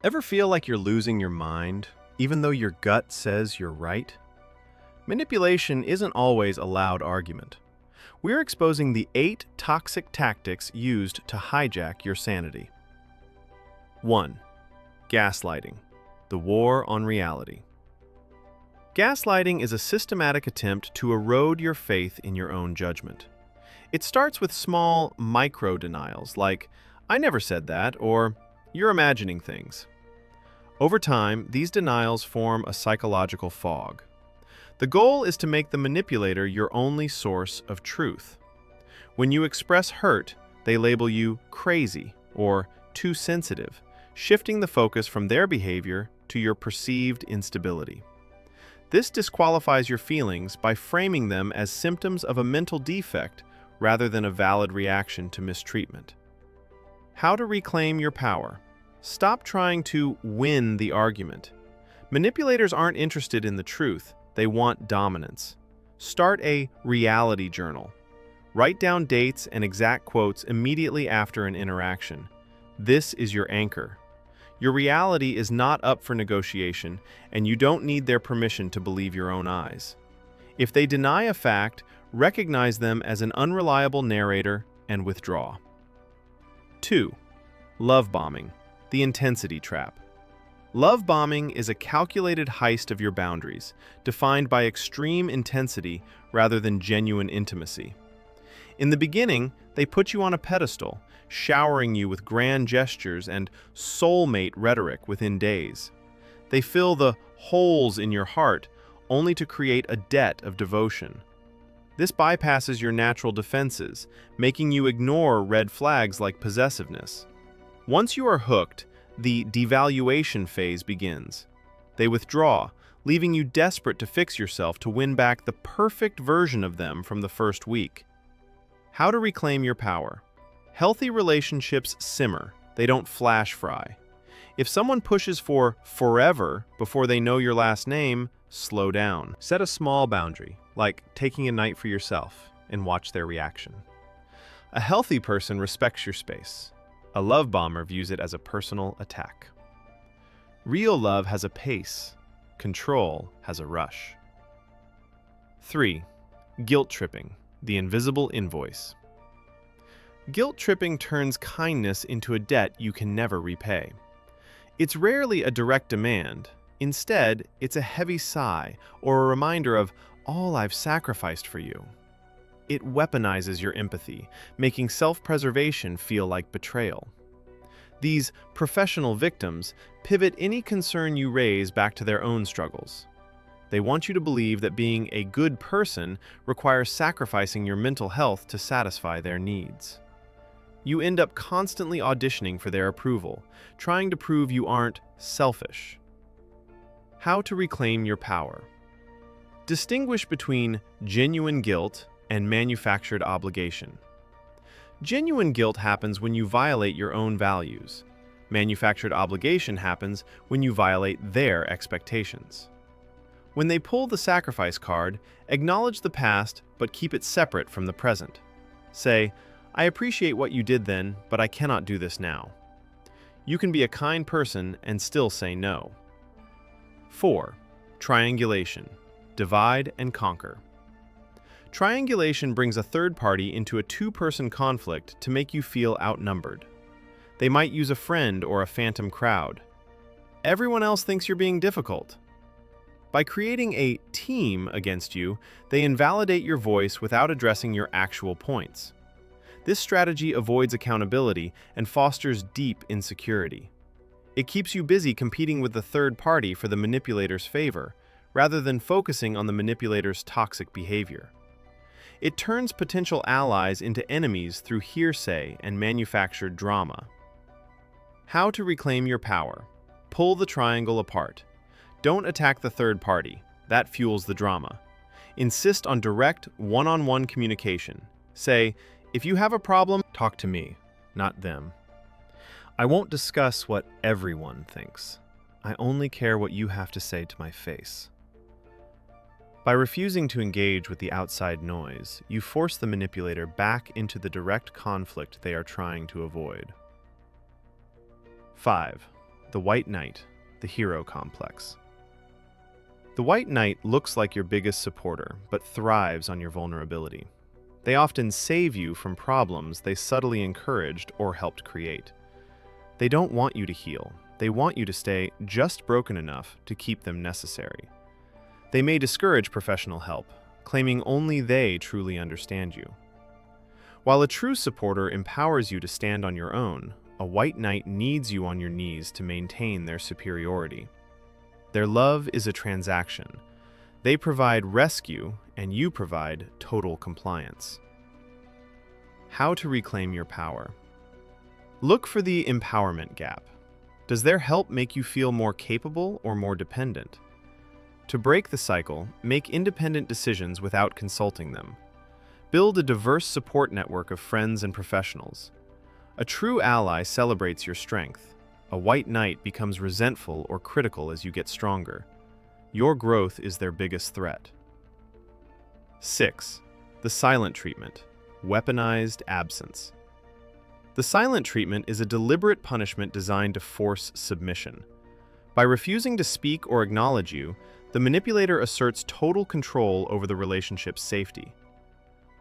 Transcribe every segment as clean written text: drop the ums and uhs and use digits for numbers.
Ever feel like you're losing your mind, even though your gut says you're right? Manipulation isn't always a loud argument. We're exposing the 8 toxic tactics used to hijack your sanity. 1. Gaslighting, the war on reality. Gaslighting is a systematic attempt to erode your faith in your own judgment. It starts with small, micro-denials like, "I never said that," or "You're imagining things." Over time, these denials form a psychological fog. The goal is to make the manipulator your only source of truth. When you express hurt, they label you crazy or too sensitive, shifting the focus from their behavior to your perceived instability. This disqualifies your feelings by framing them as symptoms of a mental defect rather than a valid reaction to mistreatment. How to reclaim your power. Stop trying to win the argument. Manipulators aren't interested in the truth, they want dominance. Start a reality journal. Write down dates and exact quotes immediately after an interaction. This is your anchor. Your reality is not up for negotiation, and you don't need their permission to believe your own eyes. If they deny a fact, recognize them as an unreliable narrator and withdraw. 2. Love bombing, the intensity trap. Love bombing is a calculated heist of your boundaries, defined by extreme intensity rather than genuine intimacy. In the beginning, they put you on a pedestal, showering you with grand gestures and soulmate rhetoric within days. They fill the holes in your heart only to create a debt of devotion. This bypasses your natural defenses, making you ignore red flags like possessiveness. Once you are hooked, the devaluation phase begins. They withdraw, leaving you desperate to fix yourself to win back the perfect version of them from the first week. How to reclaim your power. Healthy relationships simmer, they don't flash fry. If someone pushes for forever before they know your last name, slow down. Set a small boundary, like taking a night for yourself, and watch their reaction. A healthy person respects your space. A love bomber views it as a personal attack. Real love has a pace. Control has a rush. 3. Guilt tripping, the invisible invoice. Guilt tripping turns kindness into a debt you can never repay. It's rarely a direct demand. Instead, it's a heavy sigh or a reminder of all I've sacrificed for you. It weaponizes your empathy, making self-preservation feel like betrayal. These professional victims pivot any concern you raise back to their own struggles. They want you to believe that being a good person requires sacrificing your mental health to satisfy their needs. You end up constantly auditioning for their approval, trying to prove you aren't selfish. How to reclaim your power. Distinguish between genuine guilt and manufactured obligation. Genuine guilt happens when you violate your own values. Manufactured obligation happens when you violate their expectations. When they pull the sacrifice card, acknowledge the past but keep it separate from the present. Say, "I appreciate what you did then, but I cannot do this now." You can be a kind person and still say no. 4. Triangulation, divide and conquer. Triangulation brings a third party into a two-person conflict to make you feel outnumbered. They might use a friend or a phantom crowd. Everyone else thinks you're being difficult. By creating a team against you, they invalidate your voice without addressing your actual points. This strategy avoids accountability and fosters deep insecurity. It keeps you busy competing with the third party for the manipulator's favor, rather than focusing on the manipulator's toxic behavior. It turns potential allies into enemies through hearsay and manufactured drama. How to reclaim your power. Pull the triangle apart. Don't attack the third party. That fuels the drama. Insist on direct, one-on-one communication. Say, "If you have a problem, talk to me, not them. I won't discuss what everyone thinks. I only care what you have to say to my face." By refusing to engage with the outside noise, you force the manipulator back into the direct conflict they are trying to avoid. 5. The White Knight, the hero complex. The White Knight looks like your biggest supporter, but thrives on your vulnerability. They often save you from problems they subtly encouraged or helped create. They don't want you to heal. They want you to stay just broken enough to keep them necessary. They may discourage professional help, claiming only they truly understand you. While a true supporter empowers you to stand on your own, a White Knight needs you on your knees to maintain their superiority. Their love is a transaction. They provide rescue, and you provide total compliance. How to reclaim your power. Look for the empowerment gap. Does their help make you feel more capable or more dependent? To break the cycle, make independent decisions without consulting them. Build a diverse support network of friends and professionals. A true ally celebrates your strength. A White Knight becomes resentful or critical as you get stronger. Your growth is their biggest threat. 6. The silent treatment. Weaponized absence. The silent treatment is a deliberate punishment designed to force submission. By refusing to speak or acknowledge you, the manipulator asserts total control over the relationship's safety.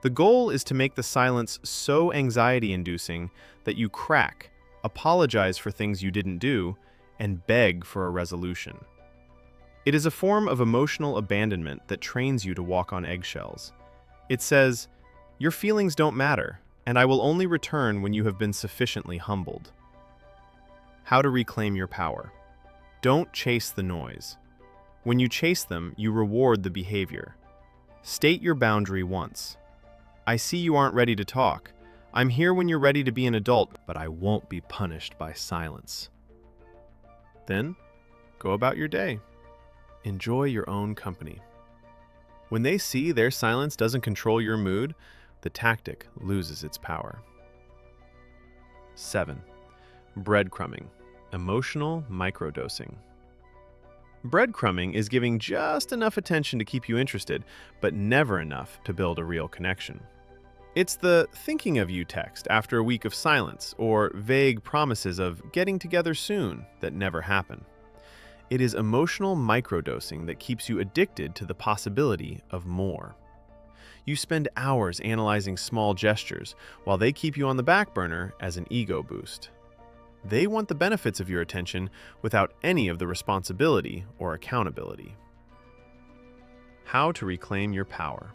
The goal is to make the silence so anxiety-inducing that you crack, apologize for things you didn't do, and beg for a resolution. It is a form of emotional abandonment that trains you to walk on eggshells. It says, "Your feelings don't matter, and I will only return when you have been sufficiently humbled." How to reclaim your power. Don't chase the noise. When you chase them, you reward the behavior. State your boundary once. "I see you aren't ready to talk. I'm here when you're ready to be an adult, but I won't be punished by silence." Then, go about your day. Enjoy your own company. When they see their silence doesn't control your mood, the tactic loses its power. 7. Breadcrumbing. Emotional microdosing. Breadcrumbing is giving just enough attention to keep you interested, but never enough to build a real connection. It's the "thinking of you" text after a week of silence, or vague promises of "getting together soon" that never happen. It is emotional microdosing that keeps you addicted to the possibility of more. You spend hours analyzing small gestures, while they keep you on the back burner as an ego boost. They want the benefits of your attention without any of the responsibility or accountability. How to reclaim your power.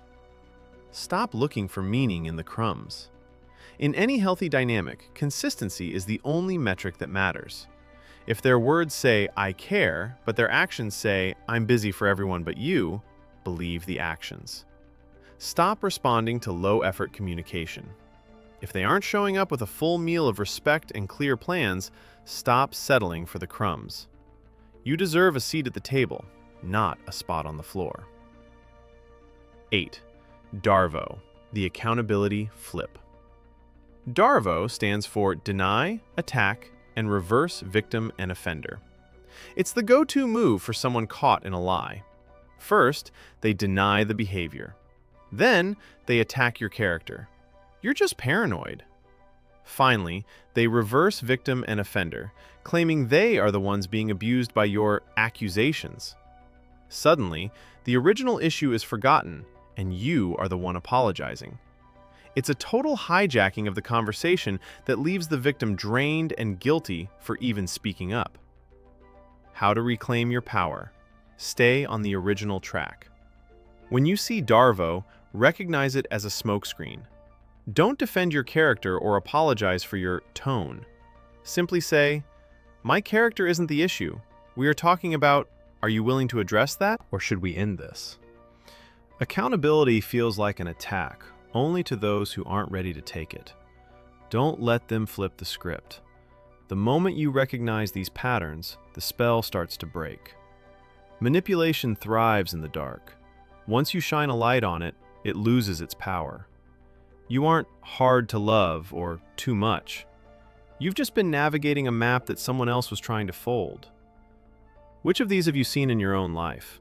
Stop looking for meaning in the crumbs. In any healthy dynamic, consistency is the only metric that matters. If their words say, "I care," but their actions say, "I'm busy for everyone but you," believe the actions. Stop responding to low-effort communication. If they aren't showing up with a full meal of respect and clear plans, stop settling for the crumbs. You deserve a seat at the table, not a spot on the floor. 8. DARVO, the accountability flip. DARVO stands for Deny, Attack, and Reverse Victim and Offender. It's the go-to move for someone caught in a lie. First, they deny the behavior. Then, they attack your character. "You're just paranoid." Finally, they reverse victim and offender, claiming they are the ones being abused by your accusations. Suddenly, the original issue is forgotten, and you are the one apologizing. It's a total hijacking of the conversation that leaves the victim drained and guilty for even speaking up. How to reclaim your power. Stay on the original track. When you see DARVO, recognize it as a smokescreen. Don't defend your character or apologize for your tone. Simply say, "My character isn't the issue. We are talking about, are you willing to address that, or should we end this?" Accountability feels like an attack, only to those who aren't ready to take it. Don't let them flip the script. The moment you recognize these patterns, the spell starts to break. Manipulation thrives in the dark. Once you shine a light on it, it loses its power. You aren't hard to love or too much. You've just been navigating a map that someone else was trying to fold. Which of these have you seen in your own life?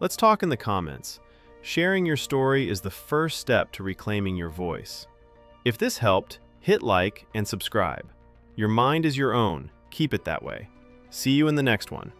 Let's talk in the comments. Sharing your story is the first step to reclaiming your voice. If this helped, hit like and subscribe. Your mind is your own. Keep it that way. See you in the next one.